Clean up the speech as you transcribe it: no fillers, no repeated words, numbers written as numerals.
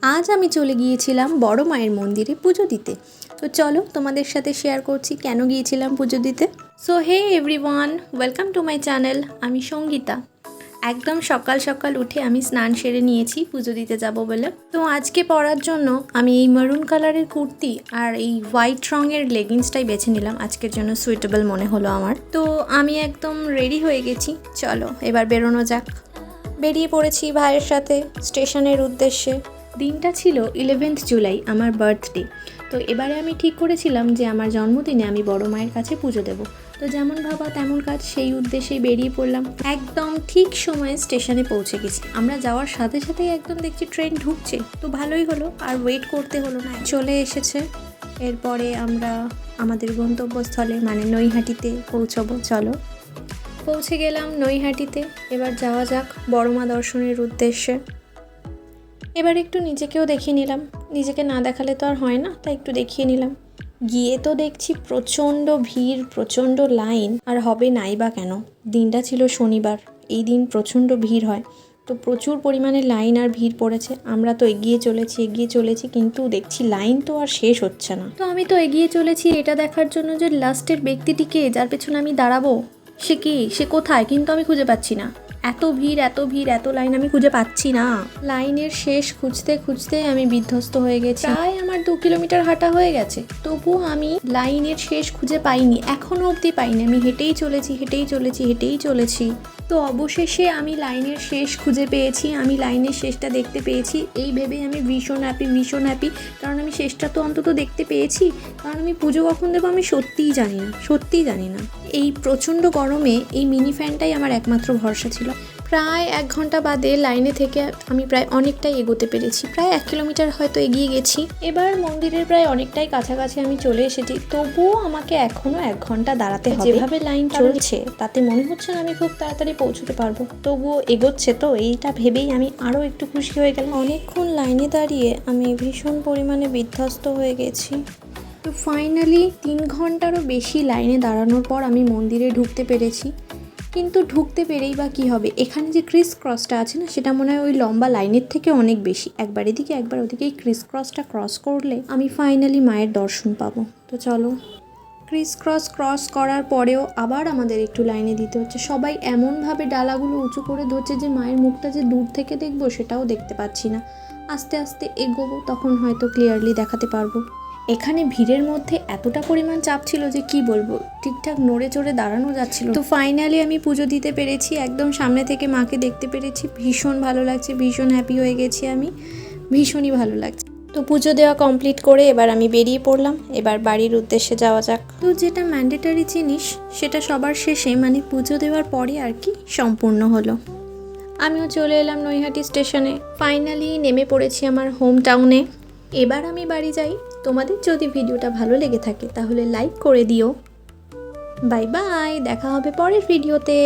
আজ আমি চলে গিয়েছিলাম বড় মায়ের মন্দিরে পুজো দিতে। তো চলো তোমাদের সাথে শেয়ার করছি কেন গিয়েছিলাম পুজো দিতে। So hey everyone, welcome to my channel. আমি সঙ্গীতা। একদম সকাল সকাল উঠে আমি স্নান সেরে নিয়েছি পুজো দিতে যাব বলে। তো আজকে পরার জন্য আমি এই মারুন কালারের কুর্তি আর এই হোয়াইট রঙের লেগিংসটাই বেছে নিলাম, আজকের জন্য সুইটেবল মনে হলো আমার। তো আমি একদম রেডি হয়ে গেছি, চলো এবার বেরোনো যাক। বেরিয়ে পড়েছি ভাইয়ের সাথে স্টেশনের উদ্দেশ্যে। দিনটা ছিল 11 জুলাই, আমার বার্থডে। তো এবারে আমি ঠিক করেছিলাম যে আমার জন্মদিনে আমি বড় মায়ের কাছে পুজো দেব। তো যেমন ভাবা তেমন কাজ, সেই উদ্দেশ্যেই বেরিয়ে পড়লাম। একদম ঠিক সময়ে স্টেশনে পৌঁছে গেছি। আমরা যাওয়ার সাথে সাথেই একদম দেখছি ট্রেন ঢুকছে, তো ভালোই হলো, আর ওয়েট করতে হলো না, চলে এসেছে। এরপরে আমরা আমাদের গন্তব্যস্থলে মানে নৈহাটিতে পৌঁছবো। চলো পৌঁছে গেলাম নৈহাটিতে। এবার যাওয়া যাক বড় মা দর্শনের উদ্দেশ্যে। এবার একটু নিজেকেও দেখিয়ে নিলাম, নিজেকে না দেখালে তো আর হয় না, তাই একটু দেখিয়ে নিলাম। গিয়ে তো দেখছি প্রচণ্ড ভিড়, প্রচণ্ড লাইন, আর হবে নাই বা কেন, দিনটা ছিল শনিবার, এই দিন প্রচণ্ড ভিড় হয়। তো প্রচুর পরিমাণে লাইন আর ভিড় পড়েছে। আমরা তো এগিয়ে চলেছি, কিন্তু দেখছি লাইন তো আর শেষ হচ্ছে না। তো আমি তো এগিয়ে চলেছি এটা দেখার জন্য যে লাস্টের ব্যক্তিটিকে, যার পেছনে আমি দাঁড়াবো, সে কি, সে কোথায়, কিন্তু আমি খুঁজে পাচ্ছি না। এত ভিড় এত লাইন, আমি খুঁজে পাচ্ছি না। লাইনের শেষ খুঁজতে খুঁজতে আমি বিধ্বস্ত হয়ে গেছি। প্রায় আমার 2 কিলোমিটার হাঁটা হয়ে গেছে, তবুও আমি লাইনের শেষ খুঁজে পাইনি, এখনো অবধি পাইনি। আমি হেঁটেই চলেছি। তো অবশেষে আমি লাইনের শেষ খুঁজে পেয়েছি, আমি লাইনের শেষটা দেখতে পেয়েছি। এই ভেবে আমি ভীষণ হ্যাপি, কারণ আমি শেষটা তো অন্তত দেখতে পেয়েছি। কারণ আমি পুজো কখন দেবো আমি সত্যিই জানি না। এই প্রচণ্ড গরমে এই মিনি ফ্যানটাই আমার একমাত্র ভরসা ছিল। প্রায় 1 ঘন্টা বাদে লাইনে থেকে আমি প্রায় অনেকটাই এগোতে পেরেছি, প্রায় 1 কিলোমিটার হয়তো এগিয়ে গেছি। এবার মন্দিরের প্রায় অনেকটাই কাছাকাছি আমি চলে এসেছি, তবুও আমাকে এখনও 1 ঘন্টা দাঁড়াতে হবে। যেভাবে লাইন চলছে তাতে মনে হচ্ছে না আমি খুব তাড়াতাড়ি পৌঁছতে পারবো, তবুও এগোচ্ছে, তো এইটা ভেবেই আমি আরও একটু খুশি হয়ে গেলাম। অনেকক্ষণ লাইনে দাঁড়িয়ে আমি ভীষণ পরিমাণে বিধ্বস্ত হয়ে গেছি। তো ফাইনালি 3 ঘন্টারও বেশি লাইনে দাঁড়ানোর পর আমি মন্দিরে ঢুকতে পেরেছি। কিন্তু ঢুকতে পেরেই বা কী হবে, এখানে যে ক্রিস ক্রসটা আছে না, সেটা মনে হয় ওই লম্বা লাইনের থেকে অনেক বেশি। একবার এদিকে একবার ওদিকে এই ক্রিস ক্রসটা ক্রস করলে আমি ফাইনালি মায়ের দর্শন পাবো। তো চলো, ক্রিস ক্রস করার পরেও আবার আমাদের একটু লাইনে দিতে হচ্ছে। সবাই এমনভাবে ডালাগুলো উঁচু করে ধরছে যে মায়ের মুখটা যে দূর থেকে দেখবো সেটাও দেখতে পাচ্ছি না। আস্তে আস্তে এগোবো, তখন হয়তো ক্লিয়ারলি দেখাতে পারবো। এখানে ভিড়ের মধ্যে এতটা পরিমাণ চাপ ছিল যে কি বলবো, ঠিকঠাক নড়ে চড়ে দাঁড়ানো যাচ্ছিল। তো ফাইনালি আমি পুজো দিতে পেরেছি, একদম সামনে থেকে মাকে দেখতে পেরেছি। ভীষণ ভালো লাগছে, ভীষণ হ্যাপি হয়ে গেছি আমি, ভীষণই ভালো লাগছে। তো পুজো দেওয়া কমপ্লিট করে এবার আমি বেরিয়ে পড়লাম। এবার বাড়ির উদ্দেশ্যে যাওয়া যাক। তো যেটা ম্যান্ডেটরি জিনিস সেটা সবার শেষে মানে পুজো দেওয়ার পরে আর কি সম্পূর্ণ হলো। আমিও চলে এলাম নৈহাটি স্টেশনে। ফাইনালি নেমে পড়েছি আমার হোম টাউনে। এবার আমি বাড়ি যাই। তোমাদের যদি ভিডিওটা ভালো লেগে থাকে তাহলে লাইক করে দিও। বাই বাই, দেখা হবে পরের ভিডিওতে।